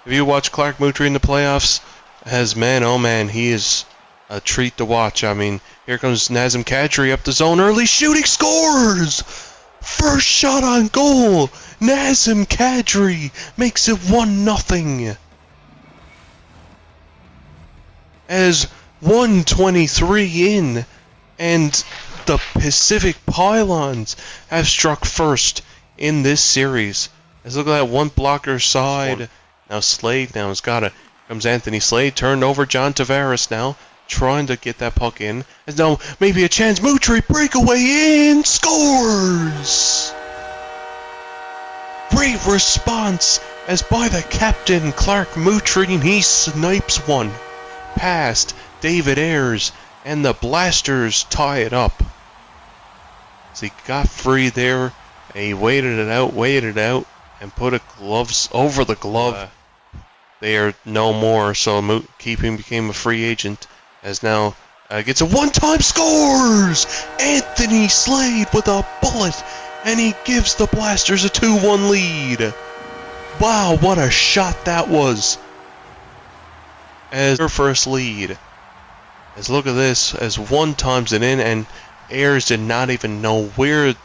If you watch Clark Moutry in the playoffs, man, oh man, he is a treat to watch. I mean, here comes Nazem Kadri up the zone early, shooting, scores! First shot on goal! Nazem Kadri makes it 1-0. As 1:23 in, and the Pacific Pylons have struck first in this series. Let's look at that one blocker side. Now Slade now has got it. Comes Anthony Slade, turned over. John Tavares now trying to get that puck in. As now maybe a chance. Moutry breakaway in, scores! Great response as by the captain Clark Moutry, and he snipes one past David Ayres, and the Blasters tie it up. So he got free there, and he waited it out, and put a gloves over the glove. They are no more, so Keeping became a free agent, as now gets a one-time scores! Anthony Slade with a bullet, and he gives the Blasters a 2-1 lead. Wow, what a shot that was! As their first lead. As look at this, as one times it in, and Ayres did not even know where the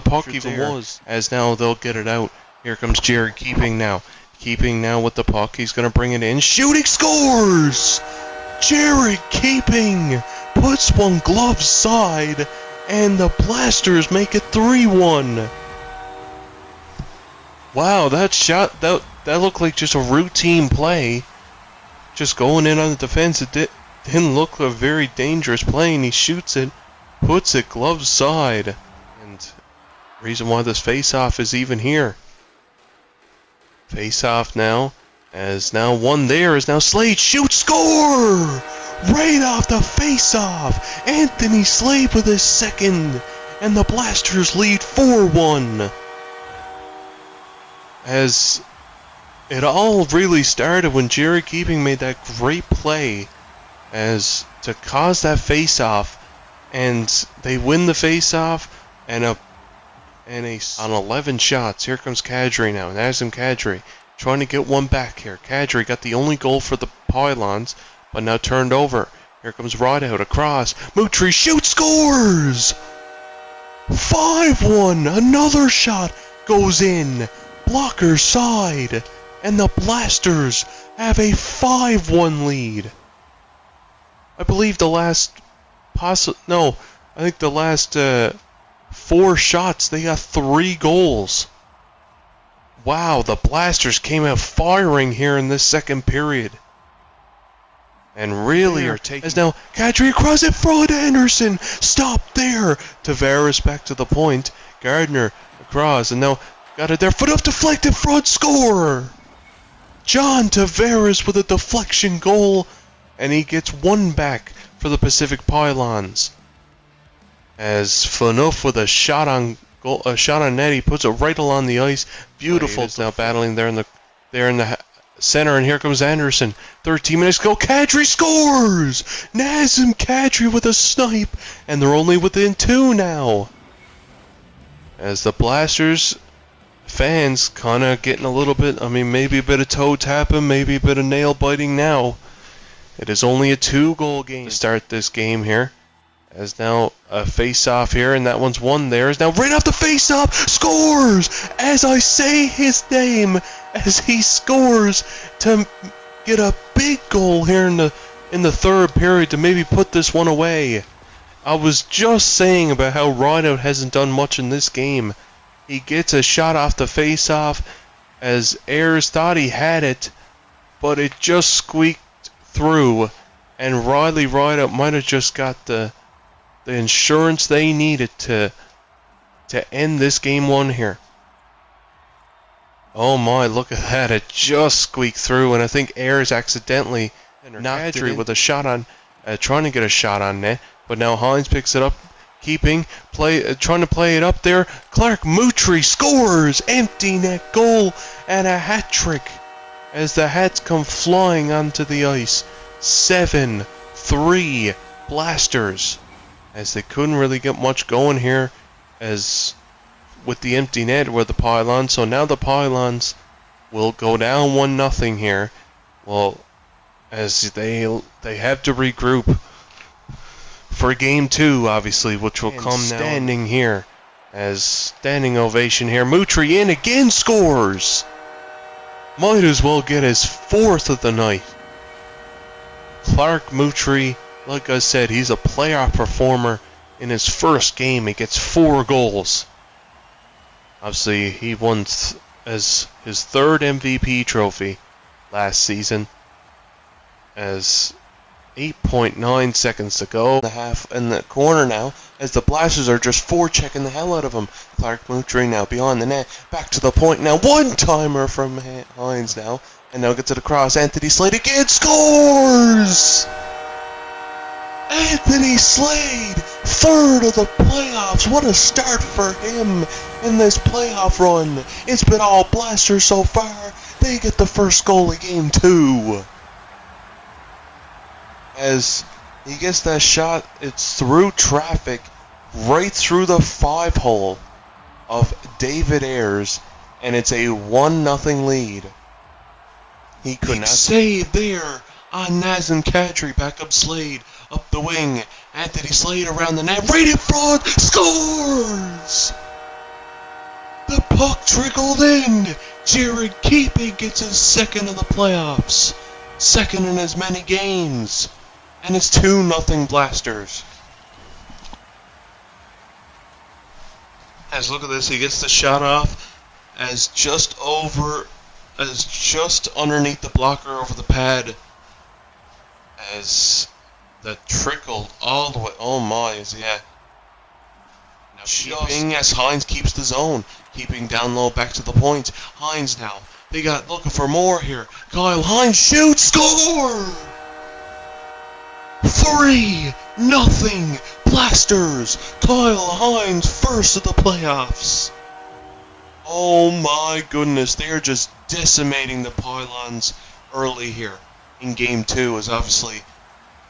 puck even was. As now they'll get it out. Here comes Jared Keeping now. Keeping now with the puck. He's going to bring it in. Shooting, scores! Jared Keeping puts one glove side, and the Blasters make it 3-1. Wow, that shot, that looked like just a routine play. Just going in on the defense. It didn't look a very dangerous play, and he shoots it, puts it glove side. And reason why this face-off is even here. Face-off now, as now one there, is now Slade shoots, score! Right off the face-off! Anthony Slade with his second, and the Blasters lead 4-1. As it all really started when Jared Keeping made that great play as to cause that face-off, and they win the face-off, and on 11 shots. Here comes Kadri now. Nazem Kadri trying to get one back here. Kadri got the only goal for the Pylons, but now turned over. Here comes Rideout across. Moutry shoots, scores! 5-1. Another shot goes in. Blocker side. And the Blasters have a 5-1 lead. I believe the last I think the last 4 shots, they got 3 goals. Wow, the Blasters came out firing here in this second period. And really are taking... As now, Kadri across it, front, Anderson, stop there. Tavares back to the point. Gardner across, and now got it there, foot off deflected, front, score. John Tavares with a deflection goal, and he gets one back for the Pacific Pylons. As Phaneuf with a shot on goal, a shot on net, he puts it right along the ice. Beautiful. Now battling there in the center, and here comes Anderson. 13 minutes ago, Kadri scores! Nazem Kadri with a snipe, and they're only within 2 now. As the Blasters fans kind of getting a little bit, maybe a bit of toe tapping, maybe a bit of nail biting now. It is only a 2-goal game to start this game here. As now a face-off here, and that one's won there. Is now right off the face-off, scores! As I say his name, as he scores to get a big goal here in the third period to maybe put this one away. I was just saying about how Rideout hasn't done much in this game. He gets a shot off the face-off as Ayres thought he had it, but it just squeaked through, and Riley Rideout might have just got the insurance they needed to end this game 1 here. Oh my, look at that, it just squeaked through, and I think Ayres accidentally knocked it with a shot on, trying to get a shot on net, but now Hines picks it up, trying to play it up there. Clark Moutry scores, empty net goal, and a hat-trick as the Hats come flying onto the ice. 7-3 Blasters, as they couldn't really get much going here, as with the empty net were the Pylons, so now the Pylons will go down 1-0 here. Well, as they have to regroup for game 2, obviously, which will come now. Standing here, as standing ovation here. Moutry in again, scores! Might as well get his 4th of the night. Clark Moutry, like I said, he's a playoff performer. In his first game, he gets 4 goals. Obviously, he won as his 3rd MVP trophy last season. As 8.9 seconds to go. The half in the corner now, as the Blasters are just forechecking the hell out of him. Clark Moutry now beyond the net, back to the point now. One-timer from Hines now, and now gets it across. Anthony Slade again scores! Anthony Slade, 3rd of the playoffs. What a start for him in this playoff run. It's been all Blasters so far. They get the first goal of game 2. As he gets that shot, it's through traffic, right through the 5-hole of David Ayres, and it's a 1-0 lead. He could not save there on Nazem Kadri, back up Slade, up the wing. Anthony Slade around the net, right in front, scores! The puck trickled in. Jared Keeping gets his 2nd of the playoffs, 2nd in as many games. And it's 2-0 Blasters. As look at this, he gets the shot off as just underneath the blocker over the pad. As that trickled all the way. Oh my, yeah. Now Keeping as Hines keeps the zone. Keeping down low back to the point. Hines now. They got looking for more here. Kyle Hines shoots, score! 3-0 Blasters. Kyle Hines, 1st of the playoffs. Oh my goodness, they are just decimating the Pylons early here in game 2, as obviously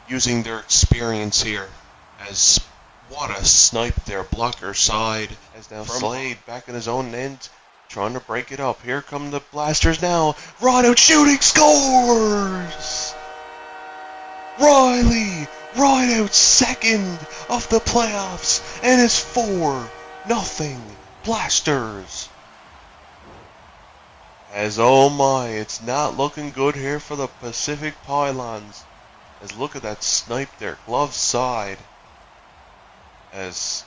using their experience here. As what a snipe there, blocker side. As now Slade back in his own end, trying to break it up. Here come the Blasters now. Rod out shooting, scores! Riley, right out 2nd of the playoffs, and it's 4-0 Blasters. As oh my, it's not looking good here for the Pacific Pylons. As look at that snipe there, glove side. As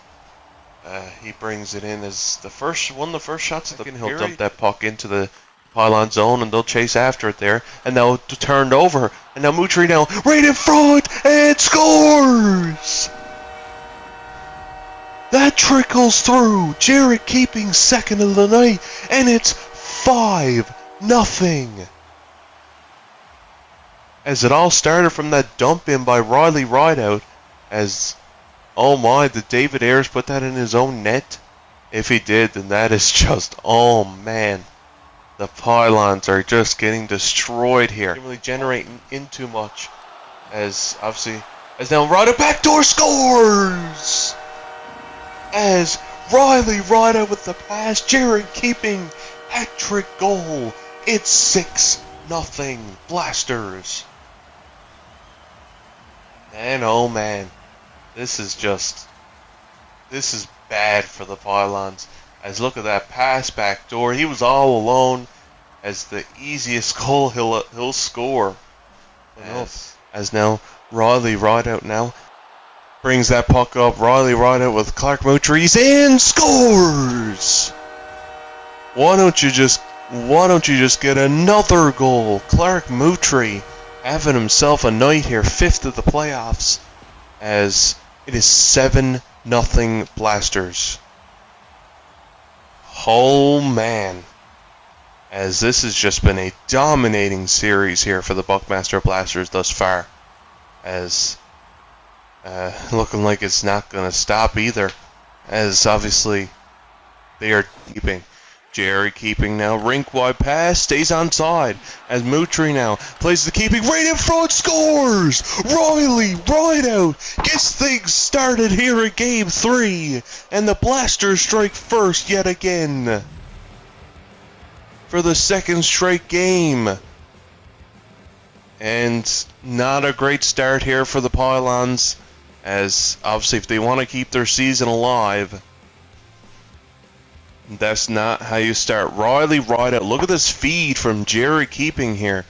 he brings it in as one of the first shots of the game. He'll dump that puck into the Pylon zone, and they'll chase after it there, and now turned over, and now Moutry now right in front, and scores! That trickles through. Jared Keeping 2nd of the night, and it's 5-0. As it all started from that dump in by Riley Rideout, as oh my, did David Ayres put that in his own net? If he did, then that is just, oh man. The Pylons are just getting destroyed here. They're really generating in too much. As obviously, as now Ryder backdoor scores! As Riley Ryder with the pass, Jared Keeping hat-trick goal. It's 6-0 Blasters. And oh man, this is bad for the Pylons. As look at that pass back door, he was all alone. As the easiest goal he'll score. As now Riley Rideout now brings that puck up. Riley Rideout with Clark Moutry, he's in, scores. Why don't you just get another goal? Clark Moutry having himself a night here, 5th of the playoffs. As it is 7-0 Blasters. Oh man, as this has just been a dominating series here for the Buckmaster Blasters thus far, as looking like it's not going to stop either, as obviously they are keeping Jerry keeping now, rink wide pass, stays onside, as Moutry now plays the keeping, right in front, scores! Riley, right out, gets things started here in Game 3, and the Blasters strike first yet again, for the second straight game. And not a great start here for the Pylons, as obviously if they want to keep their season alive, that's not how you start. Riley right out. Look at this feed from Jerry keeping here,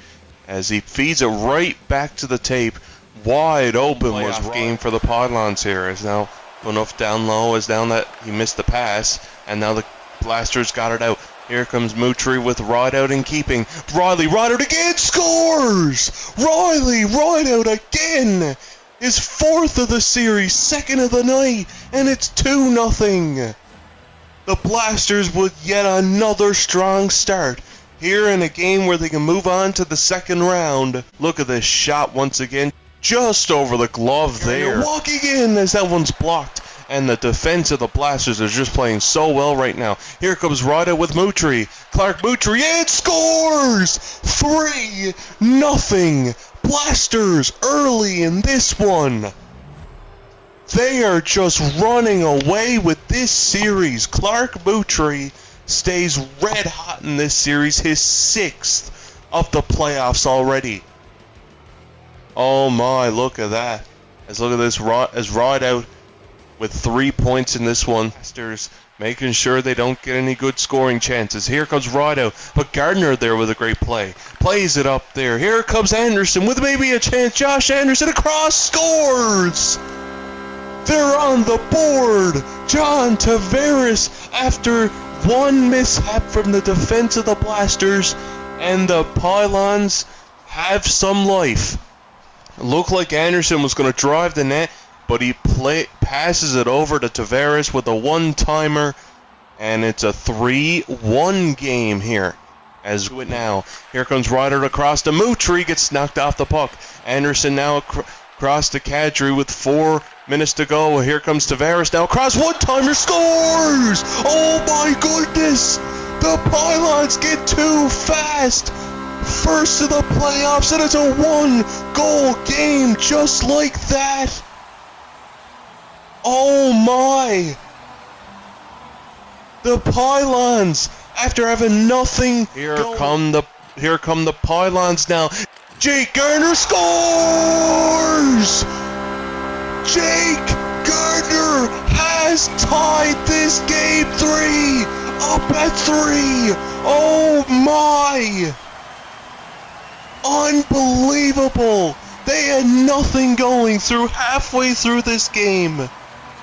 as he feeds it right back to the tape. Wide open was game for the Pylons here. As now enough down low, as down that he missed the pass, and now the Blasters got it out. Here comes Moutry with Rideout in keeping. Riley Rideout again, scores! Riley Rideout again! His fourth of the series, second of the night, and it's 2-0. The Blasters with yet another strong start here in a game where they can move on to the second round. Look at this shot once again, just over the glove there. Walking in as that one's blocked, and the defense of the Blasters is just playing so well right now. Here comes Rada with Moutry. Clark Moutry, and scores! 3-0. Blasters early in this one. They are just running away with this series. Clark Moutry stays red hot in this series, his 6th of the playoffs already. Oh my, look at that. Look at this, as Rideout with 3 points in this one. Blasters making sure they don't get any good scoring chances. Here comes Rideout, but Gardner there with a great play. Plays it up there. Here comes Anderson with maybe a chance. Josh Anderson across, scores! They're on the board! John Tavares, after one mishap from the defense of the Blasters, and the Pylons have some life. It looked like Anderson was going to drive the net, but he passes it over to Tavares with a one-timer, and it's a 3-1 game here. As do it now. Here comes Ryder across to Moutry, gets knocked off the puck. Anderson now across to Kadri with 4 minutes to go. Here comes Tavares now across, one-timer, scores! Oh my goodness! The Pylons get too fast! First of the playoffs, and it's a 1-goal game just like that! Oh my! The Pylons, after having nothing, here come the Pylons now. Jake Gardner scores! Jake Gardner has tied this game 3, up at 3. Oh my! Unbelievable! They had nothing going through halfway through this game.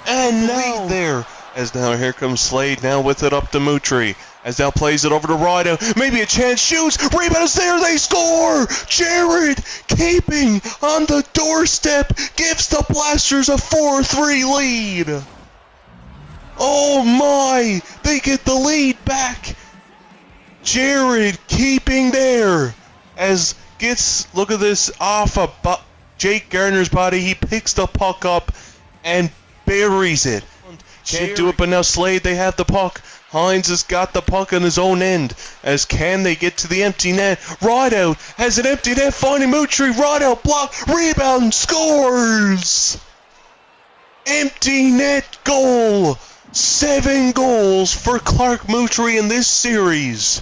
And now there, as now here comes Slade now with it up to Moutry, as now plays it over to Rideout, maybe a chance, shoots, rebound is there, they score! Jared keeping on the doorstep gives the Blasters a 4-3 lead. Oh my, they get the lead back. Jared keeping there, as gets, look at this, off of Jake Gardner's body, he picks the puck up and buries it. Can't do it, but now Slade, they have the puck. Hines has got the puck on his own end. As can they get to the empty net? Rideout has an empty net, finding Moutry. Rideout block, rebound, scores! Empty net goal! 7 goals for Clark Moutry in this series.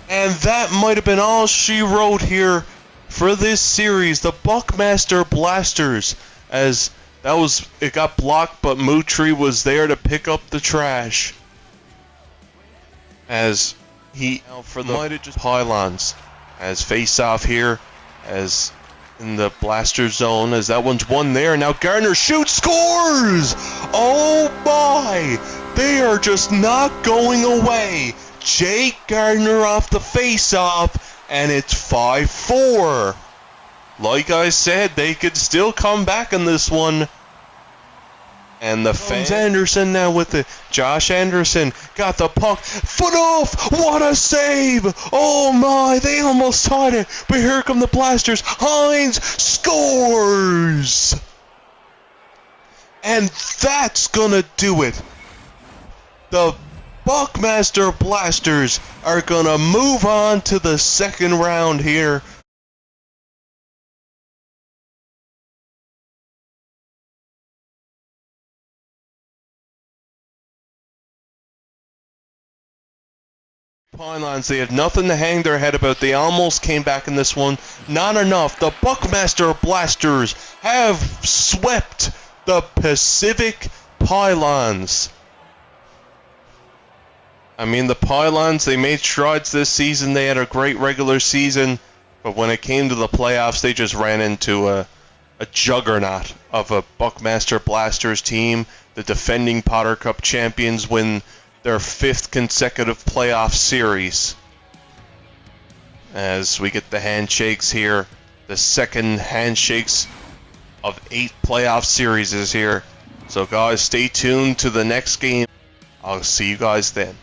And that might have been all she wrote here for this series. The Buckmaster Blasters, as it got blocked, but Moutry was there to pick up the trash. As he for the Pylons, as face off here, as in the Blaster zone, as that one's won there. Now Gardner shoots, scores! Oh my! They are just not going away. Jake Gardner off the face off, and it's 5-4. Like I said, they could still come back in this one. And the fans. Anderson now with it. Josh Anderson got the puck. Foot off! What a save! Oh my, they almost tied it. But here come the Blasters. Hines scores! And that's gonna do it. The Buckmaster Blasters are gonna move on to the second round here. Pylons, they had nothing to hang their head about. They almost came back in this one. Not enough. The Buckmaster Blasters have swept the Pacific Pylons. I mean, the Pylons, they made strides this season. They had a great regular season. But when it came to the playoffs, they just ran into a juggernaut of a Buckmaster Blasters team. The defending Potter Cup champions win their 5th consecutive playoff series. As we get the handshakes here, the second handshakes of 8 playoff series is here. So guys, stay tuned to the next game. I'll see you guys then.